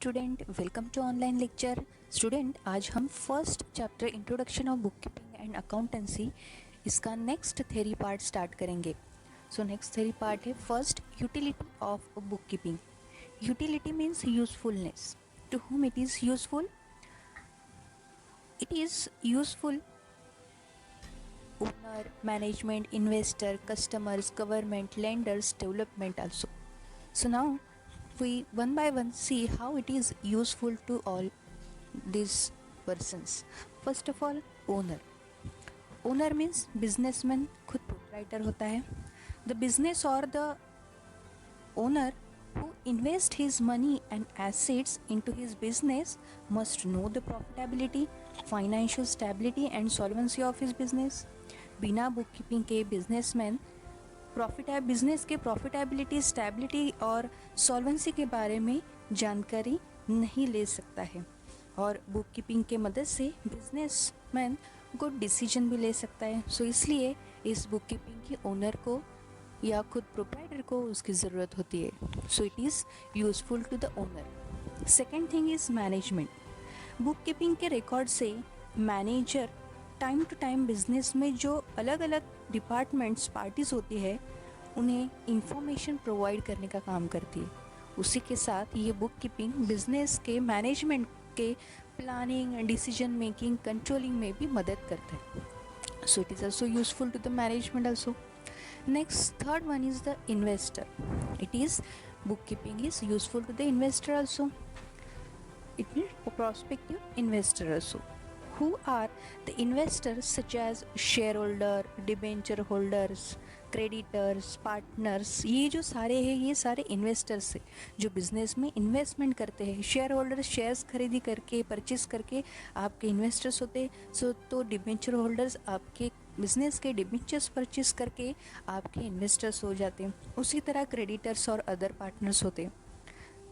Student, welcome to online lecture. Student, आज हम first chapter introduction of book keeping and accountancy इसका next theory part start करेंगे। So next theory part है first utility of book keeping. Utility means usefulness. To whom it is useful? It is useful owner, management, investor, customers, government, lenders, development also. So now we one by one see how it is useful to all these persons. First of all, owner. Owner means businessman, खुद proprietor होता है. The business or the owner who invest his money and assets into his business must know the profitability, financial stability and solvency of his business. बिना book keeping के businessman business के profitability, stability और solvency के बारे में जानकारी नहीं ले सकता है, और बुक कीपिंग के मदद से बिजनेसमैन गुड डिसीजन भी ले सकता है। सो इसलिए इस बुक कीपिंग की ओनर को या खुद प्रोप्राइटर को उसकी ज़रूरत होती है। So it is useful to the owner. Second thing is management. Book keeping के रिकॉर्ड से manager time to time business में जो अलग अलग डिपार्टमेंट्स पार्टीज होती है उन्हें इंफॉर्मेशन प्रोवाइड करने का काम करती है। उसी के साथ ये बुक कीपिंग बिजनेस के मैनेजमेंट के प्लानिंग, डिसीजन मेकिंग, कंट्रोलिंग में भी मदद करता है। So it is also useful to the management also. Next third one is the investor. It is book keeping is useful to the investor also. It means prospective investor also. Who are the investors such as shareholder, debenture holders, creditors, partners? ये जो सारे हैं ये सारे investors हैं जो business में investment करते हैं। शेयर होल्डर शेयर्स खरीदी करके परचेस करके आपके इन्वेस्टर्स होते हैं। सो तो डिबेंचर होल्डर्स आपके बिजनेस के डिबेंचर्स परचेस करके आपके इन्वेस्टर्स हो जाते हैं। उसी तरह क्रेडिटर्स और अदर पार्टनर्स होते हैं।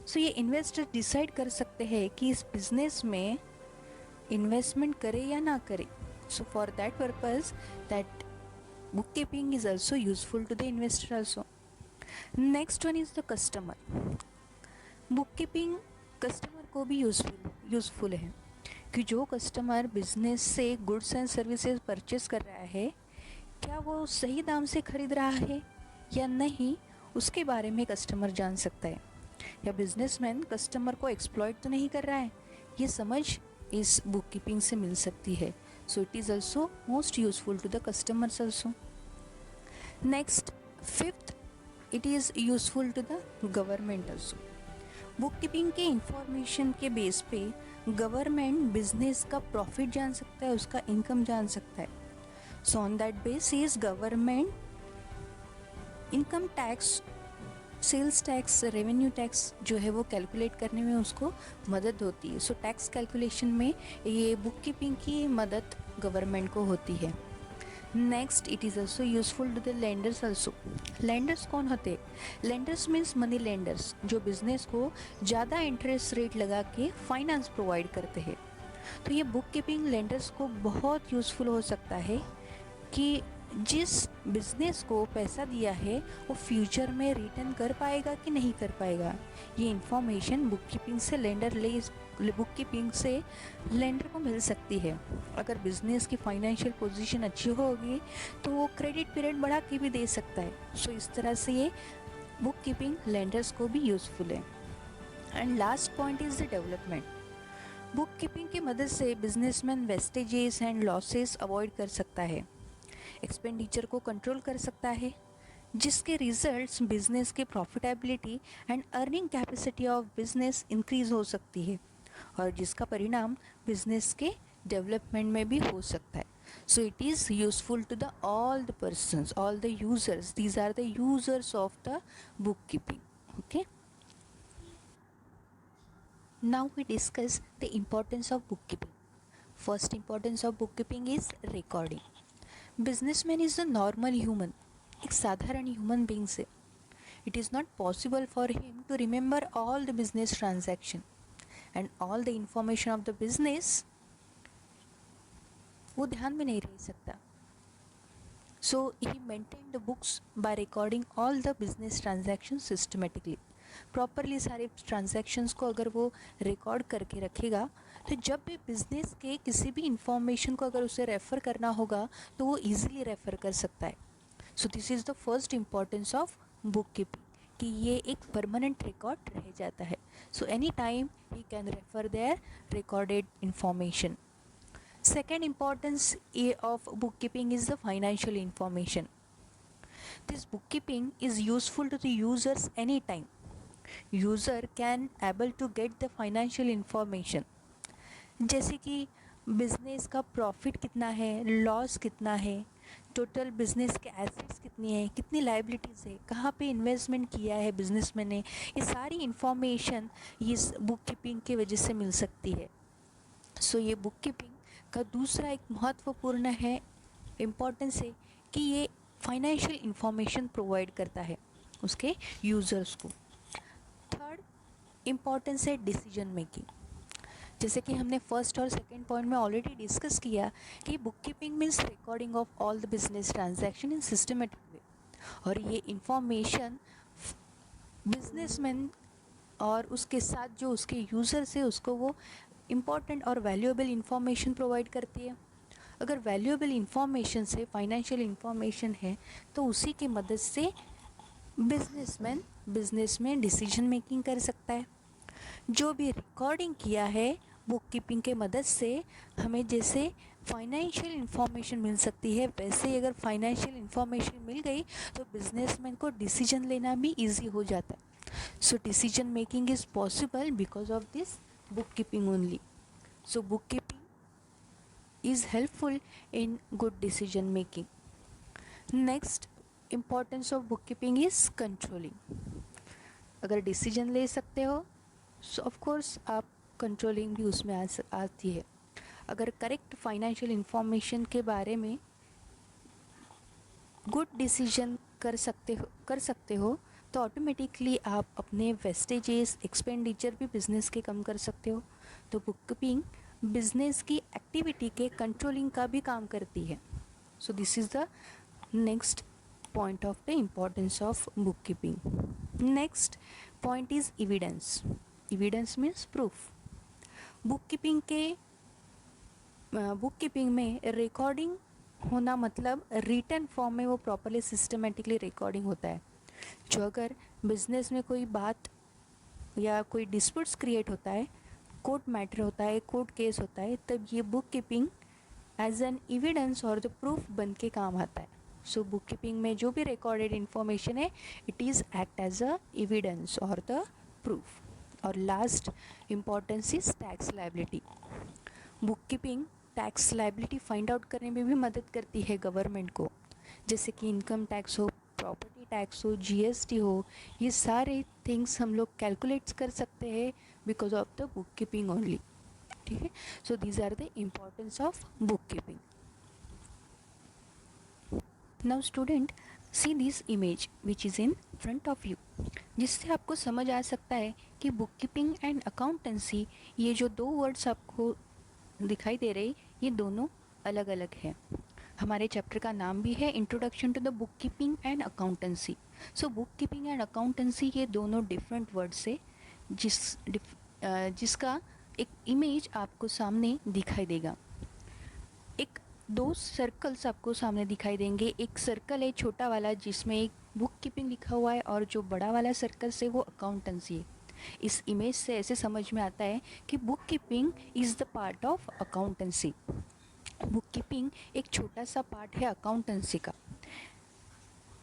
सो ये इन्वेस्टर डिसाइड कर सकते हैं कि इस बिजनेस में इन्वेस्टमेंट करे या ना करे। So for that purpose that book keeping is also useful to the investor also. Next one is the customer. Book keeping customer को भी यूजफुल है कि जो कस्टमर बिजनेस से गुड्स एंड सर्विसेज परचेज कर रहा है क्या वो सही दाम से खरीद रहा है या नहीं, उसके बारे में कस्टमर जान सकता है। या बिजनेसमैन कस्टमर को एक्सप्लॉइट तो नहीं कर रहा है, ये समझ इस बुक कीपिंग से मिल सकती है। So it is also most useful to the customers also. Next fifth, it is useful to the government also. Book keeping के इंफॉर्मेशन के बेस पे गवर्नमेंट बिजनेस का प्रॉफिट जान सकता है, उसका इनकम जान सकता है। So on that basis government income tax, sales tax, revenue tax जो है वो कैलकुलेट करने में उसको मदद होती है। सो टैक्स कैलकुलेशन में ये बुक कीपिंग की मदद गवर्नमेंट को होती है। Next, it is also useful to the lenders also. Lenders कौन होते हैं? लेंडर्स मीन्स मनी लेंडर्स, जो बिजनेस को ज़्यादा इंटरेस्ट रेट लगा के फाइनेंस प्रोवाइड करते हैं। तो ये बुक कीपिंग लेंडर्स को बहुत यूज़फुल हो सकता है कि जिस बिजनेस को पैसा दिया है वो फ्यूचर में रिटर्न कर पाएगा कि नहीं कर पाएगा। ये इन्फॉर्मेशन बुक कीपिंग से लेंडर को मिल सकती है। अगर बिजनेस की फाइनेंशियल पोजीशन अच्छी होगी तो वो क्रेडिट पीरियड बढ़ा के भी दे सकता है। सो इस तरह से ये बुक कीपिंग लेंडर्स को भी यूज़फुल है। And last point is the development. Book keeping की मदद से businessman vestiges and losses avoid कर सकता है, एक्सपेंडिचर को कंट्रोल कर सकता है, जिसके रिजल्ट्स बिजनेस की profitability and earning capacity of business increase हो सकती है, और जिसका परिणाम बिजनेस के डेवलपमेंट में भी हो सकता है। So it is useful to the all the persons, all the users. These are the users of the book keeping. Okay, now we discuss the importance of bookkeeping. First importance of bookkeeping is recording. Businessman is a normal human, एक साधारण human being से। It is not possible for him to remember all the business transaction and all the information of the business, वो ध्यान में नहीं रह सकता। So he maintain the books by recording all the business transaction systematically. Properly सारे transactions को अगर वो रिकॉर्ड करके रखेगा, तो जब भी बिजनेस के किसी भी इंफॉर्मेशन को अगर उसे रेफ़र करना होगा तो वो ईजिली रेफ़र कर सकता है. So this is the first importance of book keeping, कि ये एक परमानेंट रिकॉर्ड रह जाता है. So any time he can refer their recorded information. Second importance of bookkeeping is the financial information. This bookkeeping is useful to the users anytime. User can able to get the financial information. जैसे कि business का profit कितना है, loss कितना है, total business के assets कितनी है, कितनी लाइबिलिटीज़ है, कहाँ पे इन्वेस्टमेंट किया है बिजनेसमैन ने, ये सारी इंफॉर्मेशन इस बुक कीपिंग की वजह से मिल सकती है. सो ये बुक कीपिंग का दूसरा एक महत्वपूर्ण है इम्पोर्टेंस है कि ये फाइनेंशियल इंफॉर्मेशन प्रोवाइड करता है उसके यूज़र्स को. थर्ड इम्पोर्टेंस है डिसीजन मेकिंग. जैसे कि हमने फर्स्ट और सेकंड पॉइंट में ऑलरेडी डिस्कस किया कि book keeping means recording of all the business transaction in systematic way, और ये इंफॉर्मेशन बिजनेसमैन और उसके साथ जो उसके यूज़र्स है उसको वो इम्पॉर्टेंट और वैल्यूएबल इंफॉर्मेशन प्रोवाइड करती है. अगर वैल्यूएबल इंफॉर्मेशन से फाइनेंशियल इंफॉर्मेशन है तो उसी की मदद से बिजनेसमैन बिजनेस में डिसीजन मेकिंग कर सकता है. जो भी रिकॉर्डिंग किया है बुक कीपिंग के मदद से हमें जैसे फाइनेंशियल इंफॉर्मेशन मिल सकती है, वैसे ही अगर फाइनेंशियल इंफॉर्मेशन मिल गई तो बिजनेसमैन को डिसीजन लेना भी इजी हो जाता है. So decision making is possible because of this bookkeeping only. So bookkeeping is helpful in good decision making. Next importance of bookkeeping is controlling. अगर डिसीजन ले सकते हो सो ऑफ कोर्स आप कंट्रोलिंग भी उसमें आती है. अगर करेक्ट फाइनेंशियल इंफॉर्मेशन के बारे में गुड डिसीजन कर सकते हो तो ऑटोमेटिकली आप अपने वेस्टेजेस एक्सपेंडिचर भी बिजनेस के कम कर सकते हो. तो बुक कीपिंग बिजनेस की एक्टिविटी के कंट्रोलिंग का भी काम करती है. So this is the next point of the importance of book keeping. Next point is evidence. Evidence means proof. Book keeping में रिकॉर्डिंग होना मतलब रिटन फॉर्म में वो प्रॉपरली सिस्टमेटिकली रिकॉर्डिंग होता है. जो अगर बिजनेस में कोई बात या कोई डिस्प्यूट्स क्रिएट होता है, कोर्ट मैटर होता है, कोर्ट केस होता है, तब ये book keeping as an evidence और द प्रूफ बन के काम आता है. सो बुक कीपिंग में जो भी रिकॉर्डेड इंफॉर्मेशन है it is act as a evidence और द प्रूफ. और last importance is tax liability. Book keeping tax liability find out करने में भी मदद करती है गवर्नमेंट को. जैसे कि इनकम टैक्स हो, प्रॉपर्टी टैक्स हो, जीएसटी हो, ये सारे थिंग्स हम लोग कैलकुलेट्स कर सकते हैं because of the book keeping only. ठीक है. So these are the importance of book keeping. Now student see this image which is in front of you, जिससे आपको समझ आ सकता है कि बुक कीपिंग एंड अकाउंटेंसी, ये जो दो वर्ड्स आपको दिखाई दे रहे ये दोनों अलग अलग हैं. हमारे चैप्टर का नाम भी है introduction to the book keeping and accountancy. So book keeping and accountancy ये दोनों डिफरेंट वर्ड्स है जिसका एक इमेज आपको सामने दिखाई देगा. एक दो सर्कल्स आपको सामने दिखाई देंगे. एक सर्कल है छोटा वाला जिसमें एक बुक कीपिंग लिखा हुआ है और जो बड़ा वाला सर्कल से वो अकाउंटेंसी है. इस इमेज से ऐसे समझ में आता है कि book keeping is the part of accountancy. Book keeping एक छोटा सा पार्ट है अकाउंटेंसी का.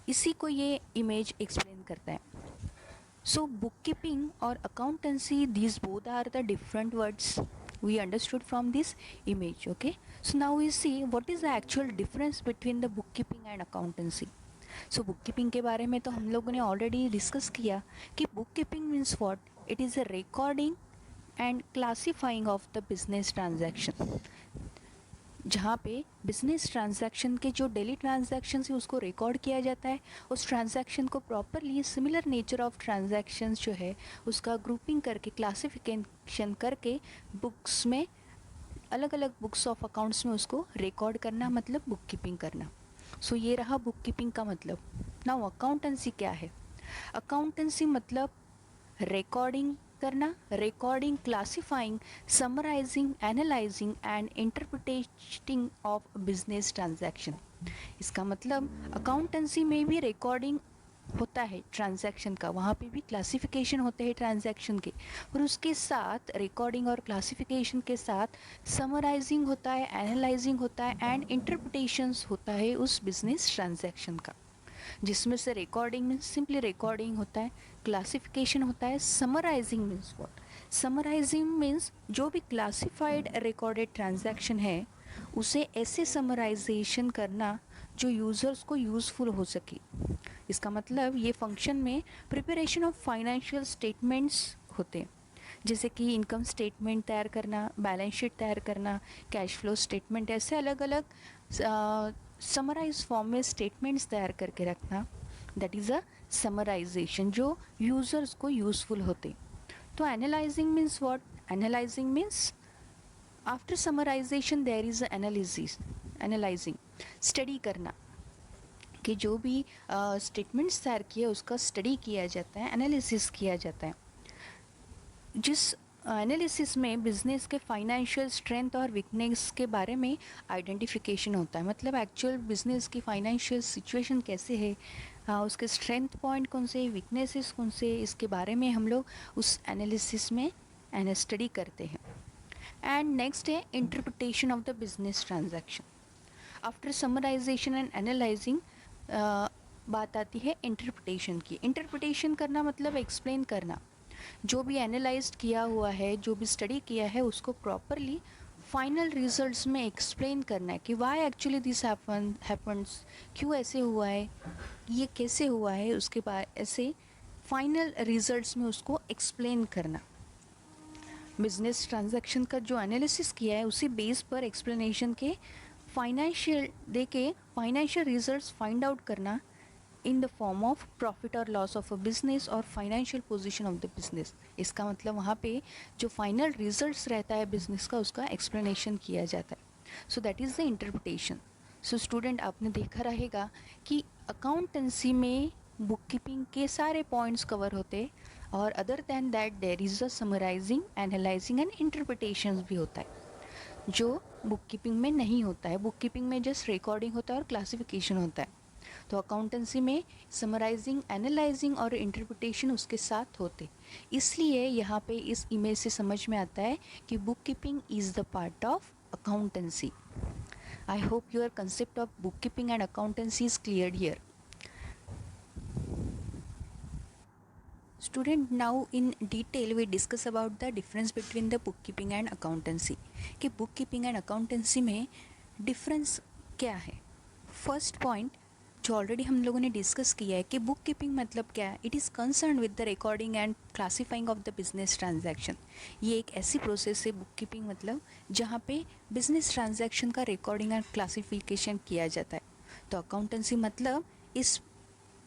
इसी को ये इमेज एक्सप्लेन करता है. सो बुक कीपिंग और accountancy these both are the different words we understood from this image. Okay, so now we see what is the actual difference between the bookkeeping and accountancy. So bookkeeping के बारे में तो हम लोगों ने already discuss किया कि bookkeeping means what, it is a recording and classifying of the business transaction. जहाँ पे बिजनेस ट्रांजैक्शन के जो डेली ट्रांजैक्शन है उसको रिकॉर्ड किया जाता है. उस ट्रांजैक्शन को properly similar nature of transactions जो है उसका ग्रुपिंग करके क्लासिफिकेशन करके बुक्स में अलग अलग बुक्स ऑफ अकाउंट्स में उसको रिकॉर्ड करना, मतलब बुक कीपिंग करना. सो ये रहा बुक कीपिंग का मतलब. नाउ अकाउंटेंसी क्या है. अकाउंटेंसी मतलब रिकॉर्डिंग करना, recording, classifying, summarising, analysing and interpreting of business transaction. इसका मतलब अकाउंटेंसी में भी रिकॉर्डिंग होता है ट्रांजैक्शन का, वहाँ पे भी क्लासिफिकेशन होते हैं ट्रांजैक्शन के, और उसके साथ रिकॉर्डिंग और क्लासिफिकेशन के साथ समराइजिंग होता है, एनालाइजिंग होता है एंड इंटरप्रिटेशंस होता है उस बिजनेस ट्रांजैक्शन का, जिसमें से रिकॉर्डिंग मीन्स सिंपली रिकॉर्डिंग होता है, क्लासिफिकेशन होता है, summarising means what, summarising means जो भी क्लासिफाइड रिकॉर्डेड ट्रांजैक्शन है उसे ऐसे समराइजेशन करना जो यूज़र्स को यूज़फुल हो सके। इसका मतलब ये फंक्शन में प्रिपरेशन ऑफ फाइनेंशियल स्टेटमेंट्स होते हैं, जैसे कि इनकम स्टेटमेंट तैयार करना, बैलेंस शीट तैयार करना, कैश फ्लो स्टेटमेंट, ऐसे अलग अलग समराइज फॉर्म में स्टेटमेंट्स तैयार करके रखना, दैट इज़ अ समराइजेशन जो यूज़र्स को यूज़फुल होते। तो analysing means what, analysing means after summarisation there is analysis, analysing, study करना, कि जो भी स्टेटमेंट्स तैयार किए उसका स्टडी किया जाता है, एनालिसिस किया जाता है, जिस एनालिसिस में बिजनेस के फाइनेंशियल स्ट्रेंथ और वीकनेस के बारे में आइडेंटिफिकेशन होता है। मतलब एक्चुअल बिजनेस की फाइनेंशियल सिचुएशन कैसे है, उसके स्ट्रेंथ पॉइंट कौन से, वीकनेसेस कौन से, इसके बारे में हम लोग उस एनालिसिस में स्टडी करते हैं। एंड नेक्स्ट है interpretation of the business transaction. After summarisation and analysing बात आती है इंटरप्रिटेशन की। इंटरप्रिटेशन करना मतलब एक्सप्लेन करना, जो भी एनालाइज किया हुआ है, जो भी स्टडी किया है उसको प्रॉपरली फाइनल रिजल्ट्स में एक्सप्लेन करना है कि वाई एक्चुअली दिस हैपन्स, क्यों ऐसे हुआ है, ये कैसे हुआ है, उसके बाद ऐसे फाइनल रिजल्ट्स में उसको एक्सप्लेन करना। बिजनेस ट्रांजैक्शन का जो एनालिसिस किया है उसी बेस पर एक्सप्लेनेशन के फाइनेंशियल दे के फाइनेंशियल रिजल्ट्स फाइंड आउट करना in the form of profit और लॉस ऑफ अ बिजनेस और financial position of the business. इसका मतलब वहाँ पे जो फाइनल रिजल्ट्स रहता है बिजनेस का उसका एक्सप्लेनेशन किया जाता है। So that is the interpretation. So student, आपने देखा रहेगा कि अकाउंटेंसी में बुक कीपिंग के सारे पॉइंट्स कवर होते, और other than that there is a summarising, analysing and interpretation भी होता है, जो बुक कीपिंग में नहीं होता है। बुक कीपिंग में जस्ट रिकॉर्डिंग होता है और क्लासिफिकेशन होता है। तो अकाउंटेंसी में समराइजिंग, एनालाइजिंग और इंटरप्रिटेशन उसके साथ होते, इसलिए यहाँ पे इस इमेज से समझ में आता है कि book keeping is the part of accountancy. I hope your concept of book keeping and accountancy is clear here. Student, now in detail we discuss about the difference between the bookkeeping and accountancy, कि bookkeeping and accountancy में difference क्या है। First point जो already हम लोगों ने discuss किया है कि बुक कीपिंग मतलब क्या है, it is concern with the recording and classifying of the business transaction. ये एक ऐसी प्रोसेस है बुक कीपिंग मतलब जहाँ पे बिजनेस ट्रांजैक्शन का रिकॉर्डिंग एंड क्लासिफिकेशन किया जाता है। तो अकाउंटेंसी मतलब इस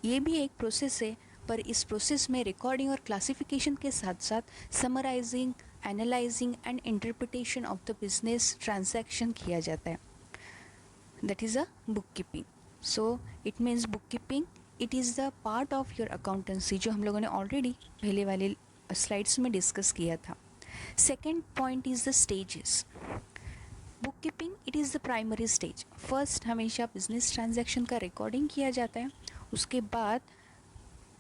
ये भी एक प्रोसेस है, पर इस प्रोसेस में रिकॉर्डिंग और क्लासिफिकेशन के साथ साथ summarising, analysing and interpretation of the business transaction किया जाता है, that is a book keeping. So it means book keeping it is the part of your accountancy, जो हम लोगों ने ऑलरेडी पहले वाले स्लाइड्स में डिस्कस किया था। Second point is the stages. Book keeping it is the primary stage. First हमेशा बिजनेस ट्रांजैक्शन का रिकॉर्डिंग किया जाता है, उसके बाद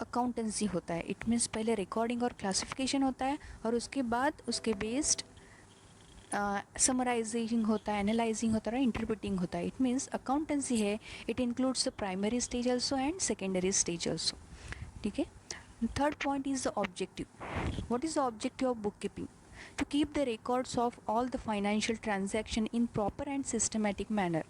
अकाउंटेंसी होता है। इट मीन्स पहले रिकॉर्डिंग और क्लासिफिकेशन होता है और उसके बाद उसके बेस्ड समराइजिंग होता है, एनालाइजिंग होता है, इंटरप्रिटिंग होता है। इट मीन्स अकाउंटेंसी है, it includes the primary stage also and secondary stage also. ठीक है। Third point is the objective. What is the objective of book keeping? To keep the records of all the financial transaction in proper and systematic manner.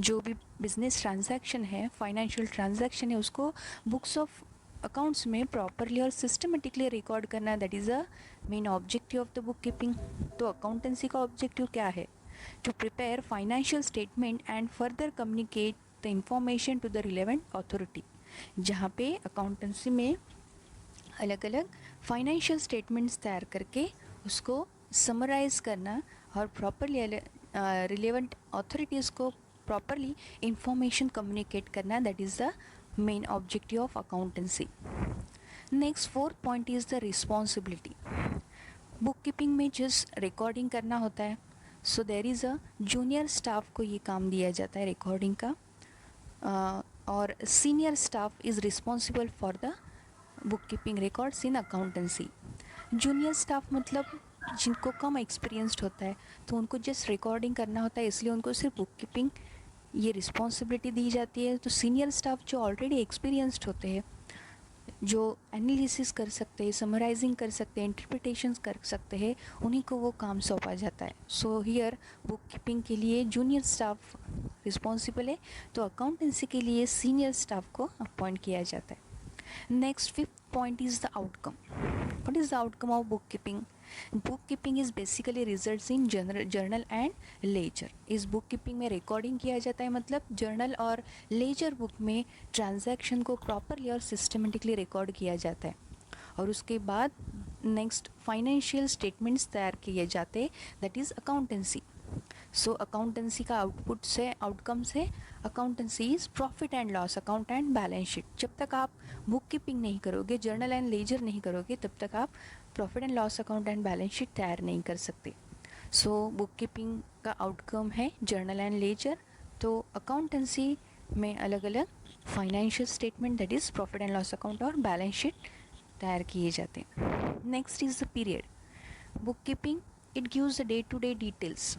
जो भी business transaction है, financial transaction है, उसको books of accounts में properly और systematically record करना, that is a main objective of the book keeping. तो accountancy का ऑब्जेक्टिव क्या है? To prepare financial statement and further communicate the information to the relevant authority. जहाँ पे अकाउंटेंसी में अलग अलग फाइनेंशियल स्टेटमेंट्स तैयार करके उसको समराइज करना और प्रॉपरली रिलेवेंट अथॉरिटीज़ को प्रॉपरली इंफॉर्मेशन कम्युनिकेट करना, that is the main objective of accountancy. Next fourth point is the responsibility. Bookkeeping में जस्ट रिकॉर्डिंग करना होता है, so there is a junior staff को ये काम दिया जाता है रिकॉर्डिंग का, और senior staff is responsible for the book keeping records in accountancy. Junior staff मतलब जिनको कम एक्सपीरियंस्ड होता है, तो उनको जस्ट रिकॉर्डिंग करना होता है, इसलिए उनको सिर्फ बुक कीपिंग ये रिस्पॉन्सिबिलिटी दी जाती है. तो सीनियर स्टाफ जो ऑलरेडी एक्सपीरियंस्ड होते हैं, जो एनालिसिस कर सकते हैं, समराइजिंग कर सकते हैं, इंटरप्रिटेशन कर सकते हैं, उन्हीं को वो काम सौंपा जाता है. सो हियर बुक कीपिंग के लिए जूनियर स्टाफ रिस्पॉन्सिबल है, तो अकाउंटेंसी के लिए सीनियर स्टाफ को अपॉइंट किया जाता है. Next, fifth point is the outcome. What is the outcome of bookkeeping? Bookkeeping is basically results in journal and ledger. इस bookkeeping में recording किया जाता है, मतलब journal और ledger book में transaction को properly और systematically record किया जाता है, और उसके बाद next financial statements तैयार किए जाते हैं, that is accountancy. So accountancy का आउटपुट से आउटकम से accountancy is profit and loss account and balance sheet. जब तक आप बुक कीपिंग नहीं करोगे, जर्नल एंड लेजर नहीं करोगे, तब तक आप profit and loss account and balance sheet तैयार नहीं कर सकते. सो बुक कीपिंग का आउटकम है जर्नल एंड लेजर. तो अकाउंटेंसी में अलग अलग financial statement that is profit and loss account और बैलेंस शीट तैयार किए जाते हैं. Next is the period. Book keeping it gives the day to day details.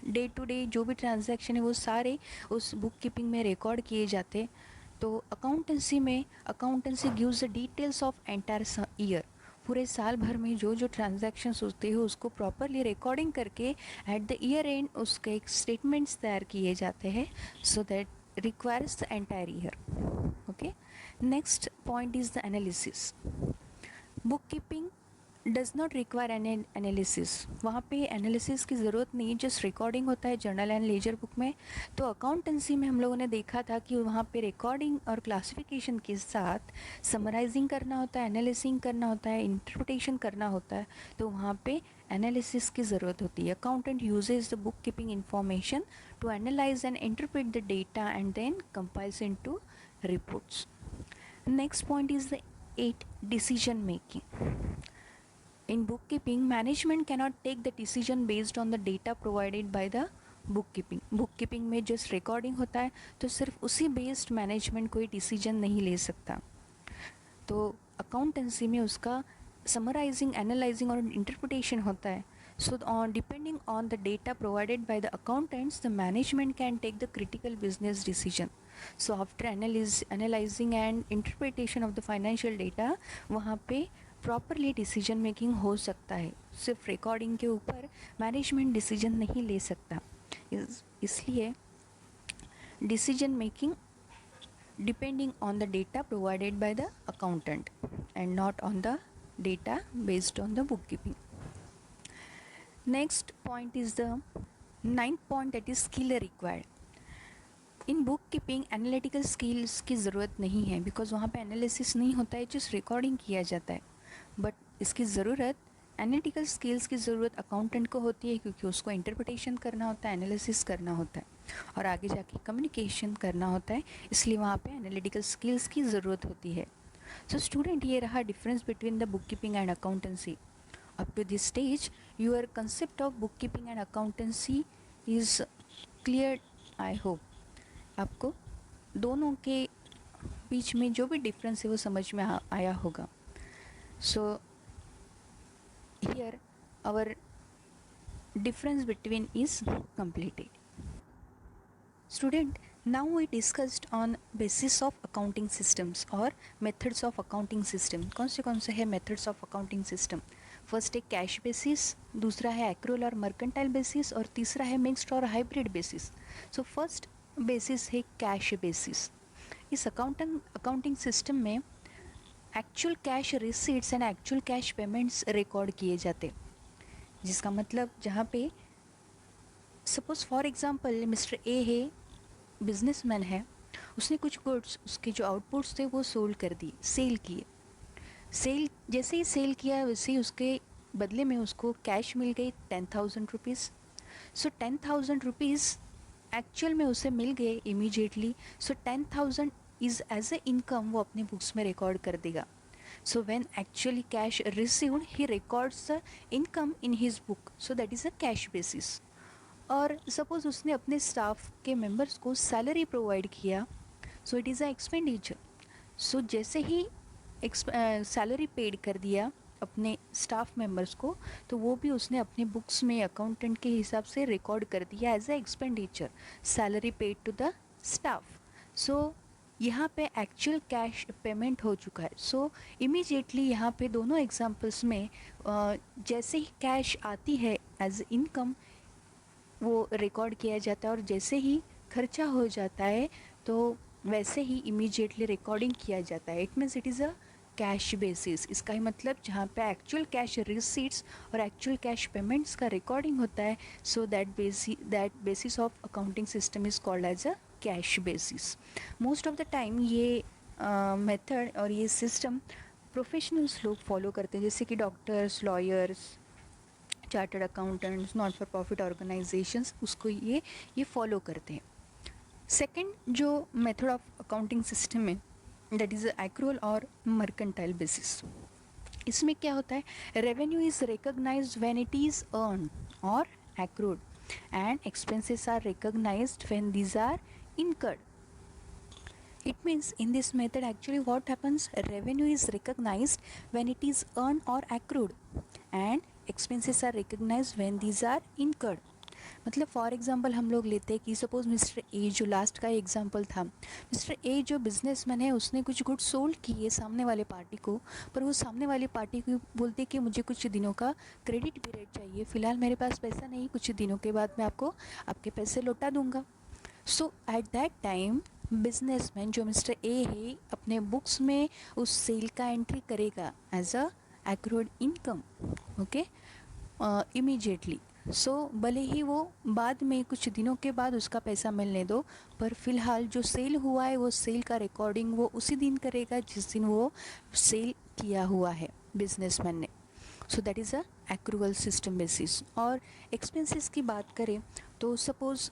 Day to day जो भी ट्रांजैक्शन है वो सारे उस बुक कीपिंग में रिकॉर्ड किए जाते. तो अकाउंटेंसी में accountancy gives the details of entire year. पूरे साल भर में जो जो ट्रांजैक्शंस होते हैं उसको प्रॉपरली रिकॉर्डिंग करके एट द ईयर एंड उसके एक स्टेटमेंट्स तैयार किए जाते हैं, so that requires the entire year. Okay. Next point is the analysis. Book keeping does not require an analysis. वहाँ पे एनालिसिस की ज़रूरत नहीं, जस्ट रिकॉर्डिंग होता है जर्नल एंड लेजर बुक में. तो अकाउंटेंसी में हम लोगों ने देखा था कि वहाँ पे रिकॉर्डिंग और क्लासिफिकेशन के साथ समराइजिंग करना होता है, एनालिसिंग करना होता है, इंटरप्रिटेशन करना होता है. तो वहाँ पे एनालिसिस की ज़रूरत होती है. Accountant uses the book keeping information to analyse and interpret the data and then compiles into reports. Next point is the 8 decision making. In bookkeeping, management cannot take the decision based on the data provided by the bookkeeping. Bookkeeping में just recording होता है, तो सिर्फ उसी based management कोई decision नहीं ले सकता. तो accountancy में उसका summarizing, analyzing और interpretation होता है. So depending on the data provided by the accountants, the management can take the critical business decision. So after analyzing and interpretation of the financial data, वहाँ पे प्रॉपरली डिसीजन मेकिंग हो सकता है. सिर्फ recording के ऊपर मैनेजमेंट डिसीजन नहीं ले सकता. इसलिए decision making depending on the data provided by the accountant and not on the data based on the book keeping. Next point is the 9th point, that is skill required. In book keeping analytical skills की ज़रूरत नहीं है, because वहाँ पे analysis नहीं होता है, just recording किया जाता है. बट इसकी ज़रूरत एनालिटिकल स्किल्स की ज़रूरत अकाउंटेंट को होती है, क्योंकि उसको इंटरप्रिटेशन करना होता है, एनालिसिस करना होता है और आगे जाके कम्युनिकेशन करना होता है, इसलिए वहाँ पे एनालिटिकल स्किल्स की ज़रूरत होती है. सो स्टूडेंट, ये रहा difference between the book keeping and accountancy. Up to this stage your concept of book keeping and accountancy is clear. I hope आपको दोनों के बीच में जो भी डिफरेंस है वो समझ में आया होगा. So here our difference between is completed. Student, now we discussed on basis of accounting systems or methods of accounting system. कौन से है methods of accounting system? First है कैश बेसिस, दूसरा है एक्रूअल और मर्केंटाइल बेसिस, और तीसरा है mixed or hybrid basis. So first basis है कैश बेसिस. इस अकाउंटिंग सिस्टम में actual cash receipts and actual cash payments record किए जाते, जिसका मतलब जहाँ पे suppose for example mister A है, बिजनेसमैन है, उसने कुछ गुड्स, उसके जो आउटपुट्स थे वो सोल्ड कर दिए, सेल किए. सेल जैसे ही सेल किया वैसे ही उसके बदले में उसको कैश मिल गई 10,000 रुपीज़. सो 10,000 रुपीज़ एक्चुअल में उसे मिल गए immediately. So 10,000 is as a income वो अपने बुक्स में रिकॉर्ड कर देगा. So when actually cash received, he records the income in his book. So that is a cash basis. और सपोज उसने अपने स्टाफ के मेंबर्स को सैलरी प्रोवाइड किया, so it is a expenditure. So जैसे ही सैलरी पेड कर दिया अपने स्टाफ मेंबर्स को, तो वो भी उसने अपने बुक्स में अकाउंटेंट के हिसाब से रिकॉर्ड कर दिया as a expenditure, salary paid to the staff. So यहाँ पे एक्चुअल कैश पेमेंट हो चुका है. सो इमीडिएटली यहाँ पे दोनों एग्जांपल्स में जैसे ही कैश आती है एज इनकम, वो रिकॉर्ड किया जाता है, और जैसे ही खर्चा हो जाता है तो वैसे ही इमीडिएटली रिकॉर्डिंग किया जाता है. It means it is a cash basis. इसका ही मतलब जहाँ पे एक्चुअल कैश रिसीट्स और एक्चुअल कैश पेमेंट्स का रिकॉर्डिंग होता है, so that basis of accounting system is called as a cash basis. Most of the time ये मेथड और ये सिस्टम प्रोफेशनल्स लोग फॉलो करते हैं, जैसे कि doctors, lawyers, chartered accountants, not for profit organisations, उसको ये फॉलो करते हैं. सेकंड जो मेथड ऑफ अकाउंटिंग सिस्टम है, दैट इज़ एक्रूअल और मर्केंटाइल बेसिस. इसमें क्या होता है, revenue is recognised when it is earn और accrued, and expenses are recognised when these are incurred. It means in this method actually what happens, revenue is recognized when it is earned or accrued, and expenses are recognized when these are incurred. मतलब for example हम लोग लेते हैं कि suppose mister A, जो last का example था, mister A जो बिजनेसमैन है, उसने कुछ गुड सोल्ड किए सामने वाले पार्टी को, पर वो सामने वाली पार्टी को बोलते कि मुझे कुछ दिनों का क्रेडिट पीरियड चाहिए, फ़िलहाल मेरे पास पैसा नहीं, कुछ दिनों के बाद मैं आपको आपके पैसे लौटा दूंगा. So at that time businessman जो मिस्टर ए है अपने बुक्स में उस सेल का एंट्री करेगा as a accrued income. Okay, immediately. So भले ही वो बाद में कुछ दिनों के बाद उसका पैसा मिलने दो, पर फिलहाल जो सेल हुआ है वो सेल का रिकॉर्डिंग वो उसी दिन करेगा जिस दिन वो सेल किया हुआ है बिजनेसमैन ने. So that is a accrual system basis. और एक्सपेंसेस की बात करें तो सपोज़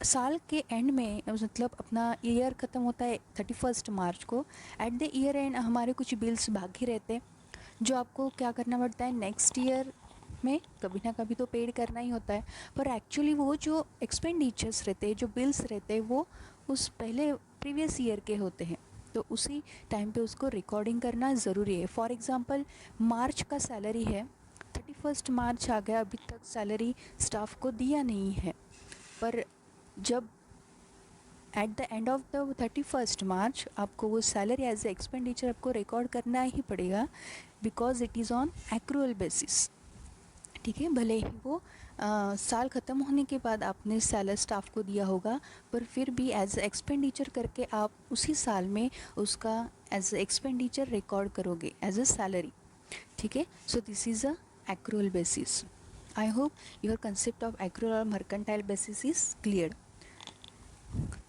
साल के एंड में, मतलब अपना ईयर ख़त्म होता है 31 मार्च को, एट द ईयर एंड हमारे कुछ बिल्स बाकी रहते हैं जो आपको क्या करना पड़ता है, नेक्स्ट ईयर में कभी ना कभी तो पेड करना ही होता है. पर एक्चुअली वो जो एक्सपेंडिचर्स रहते हैं, जो बिल्स रहते हैं, वो उस पहले प्रीवियस ईयर के होते हैं, तो उसी टाइम पे उसको रिकॉर्डिंग करना ज़रूरी है. फॉर एग्ज़ाम्पल मार्च का सैलरी है, 31 मार्च आ गया, अभी तक सैलरी स्टाफ को दिया नहीं है, पर जब at the end of the 31 मार्च आपको वो सैलरी एज ए एक्सपेंडिचर आपको रिकॉर्ड करना ही पड़ेगा, because it is on accrual basis. ठीक है, भले ही वो साल ख़त्म होने के बाद आपने सैलरी स्टाफ को दिया होगा, पर फिर भी एज एक्सपेंडिचर करके आप उसी साल में उसका एज एक्सपेंडिचर रिकॉर्ड करोगे एज अ सैलरी. ठीक है, so this is a accrual basis. I hope your concept of accrual और mercantile basis is clear.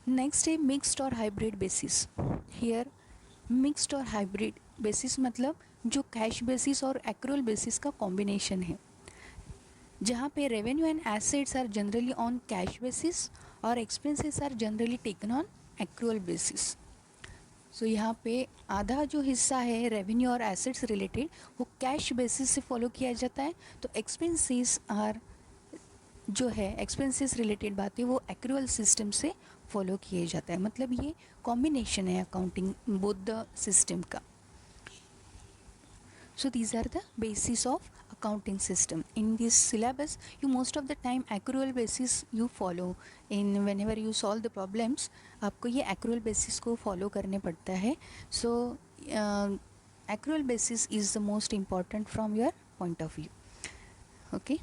Next है mixed or hybrid basis. Here mixed or hybrid basis मतलब जो cash basis और accrual basis का combination है, जहाँ पे revenue and assets are generally on cash basis और expenses are generally taken on accrual basis. सो यहाँ पे आधा जो हिस्सा है रेवेन्यू और एसेट्स रिलेटेड वो कैश बेसिस से फॉलो किया जाता है, तो एक्सपेंसेस आर जो है एक्सपेंसेस रिलेटेड बातें वो एक्रूअल सिस्टम से फॉलो किए जाता है. मतलब ये कॉम्बिनेशन है अकाउंटिंग बोथ द सिस्टम का. So these are the basis of accounting system. In this syllabus, you most of the time accrual basis you follow. In whenever you solve the problems, आपको ये accrual basis को follow करने पड़ता है. So accrual basis is the most important from your point of view. Okay.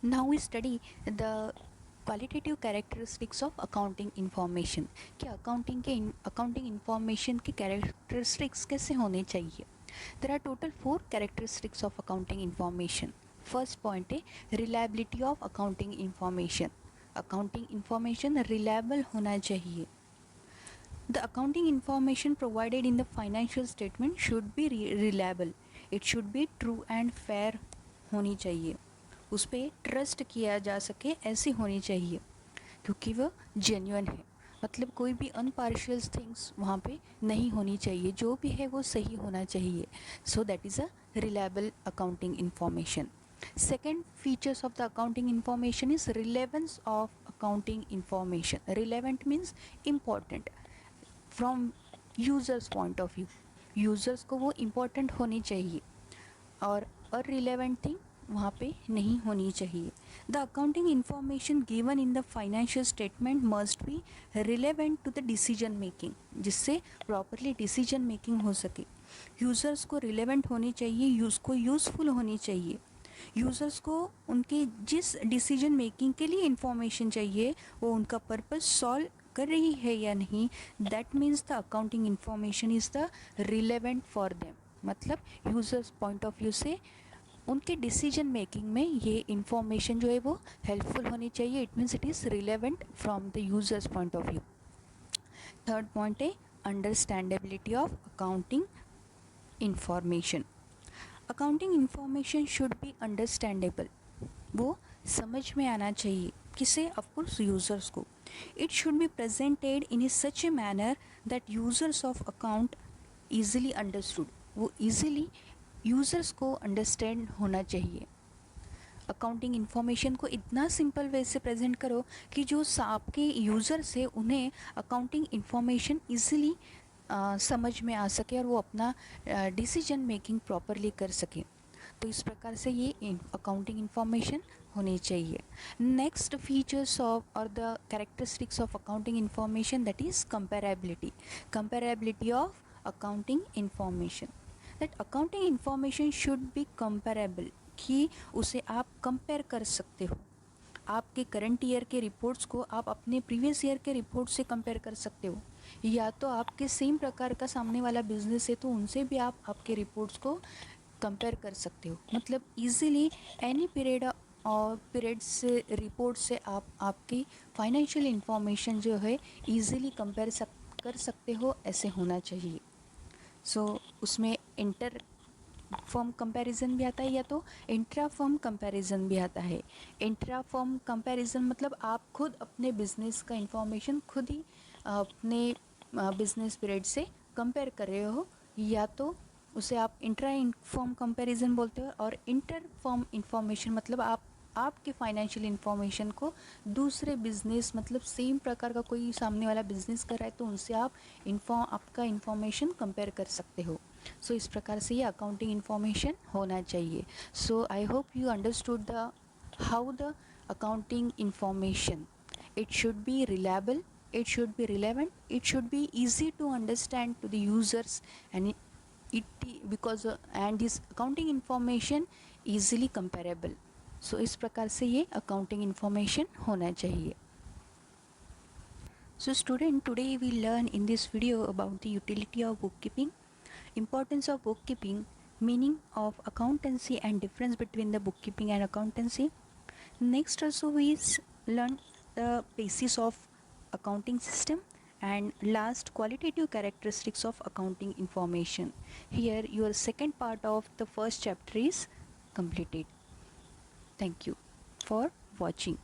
Now we study the qualitative characteristics of accounting information. कि accounting information के characteristics कैसे होने चाहिए. There are total 4 characteristics of accounting information. First point है reliability of accounting information. Accounting information reliable होना चाहिए. The accounting information provided in the financial statement should be reliable. It should be true and fair होनी चाहिए, उस पर trust किया जा सके ऐसी होनी चाहिए, क्योंकि वह जेन्युइन है. मतलब कोई भी अनपार्शियल थिंग्स वहाँ पे नहीं होनी चाहिए, जो भी है वो सही होना चाहिए. So that is a reliable accounting information. Second features of the accounting information is relevance of accounting information. Relevant means important from users point of view. Users को वो important होनी चाहिए और irrelevant thing वहाँ पे नहीं होनी चाहिए. The accounting information given in the financial statement must be relevant to the decision making, जिससे properly decision making हो सके. यूज़र्स को रिलेवेंट होनी चाहिए, उसको यूज़फुल होनी चाहिए. यूज़र्स को उनके जिस डिसीजन मेकिंग के लिए इंफॉर्मेशन चाहिए वो उनका पर्पस सॉल्व कर रही है या नहीं, that means the accounting information is the relevant for them. मतलब यूज़र्स पॉइंट ऑफ व्यू से उनके डिसीजन मेकिंग में ये इंफॉर्मेशन जो है वो हेल्पफुल होनी चाहिए. It means it is relevant from the users point of view. Third point है understandability of accounting information. Accounting information should be understandable. वो समझ में आना चाहिए. किसे? ऑफकोर्स यूज़र्स को. It should be presented in a such a manner that users of account easily understood. वो easily users को अंडरस्टैंड होना चाहिए. अकाउंटिंग इन्फॉर्मेशन को इतना सिंपल वे से प्रेजेंट करो कि जो आपके यूज़र्स है उन्हें अकाउंटिंग इन्फॉर्मेशन ईजिली समझ में आ सके और वो अपना डिसीजन मेकिंग प्रॉपरली कर सके. तो इस प्रकार से ये अकाउंटिंग इन्फॉर्मेशन होनी चाहिए. नेक्स्ट फीचर्स ऑफ और the characteristics of accounting information that is comparability. Comparability of accounting information. That accounting information should be comparable, कि उसे आप कंपेयर कर सकते हो. आपके करंट ईयर के रिपोर्ट्स को आप अपने प्रीवियस ईयर के रिपोर्ट से कंपेयर कर सकते हो, या तो आपके सेम प्रकार का सामने वाला बिजनेस है तो उनसे भी आप आपके रिपोर्ट्स को कंपेयर कर सकते हो. मतलब इजीली एनी पीरियड और पीरियड से रिपोर्ट से आप आपकी फाइनेंशियल इंफॉर्मेशन जो है इजीली कंपेयर कर सकते हो, ऐसे होना चाहिए. सो उसमें इंटर फर्म कंपैरिजन भी आता है या तो इंट्रा फर्म कंपैरिजन भी आता है. इंट्रा फर्म कंपैरिजन मतलब आप खुद अपने बिजनेस का इंफॉर्मेशन खुद ही अपने बिजनेस पीरियड से कंपेयर कर रहे हो, या तो उसे आप इंट्रा फर्म कंपैरिजन बोलते हो. और इंटर फर्म इंफॉर्मेशन मतलब आप आपके फाइनेंशियल इंफॉर्मेशन को दूसरे बिजनेस मतलब सेम प्रकार का कोई सामने वाला बिजनेस कर रहा है तो उनसे आप आपका इंफॉर्मेशन कंपेयर कर सकते हो. सो इस प्रकार से ये अकाउंटिंग इंफॉर्मेशन होना चाहिए. So I hope you understood the how the accounting information. It should be reliable, it should be relevant, it should be easy to understand to the users, and it because and this accounting information easily comparable. So इस प्रकार से ये accounting information होना चाहिए. So student, today we learn in this video about the utility of bookkeeping, importance of bookkeeping, meaning of accountancy and difference between the bookkeeping and accountancy. Next also we learn the basis of accounting system, and last qualitative characteristics of accounting information. Here your second part of the first chapter is completed. Thank you for watching.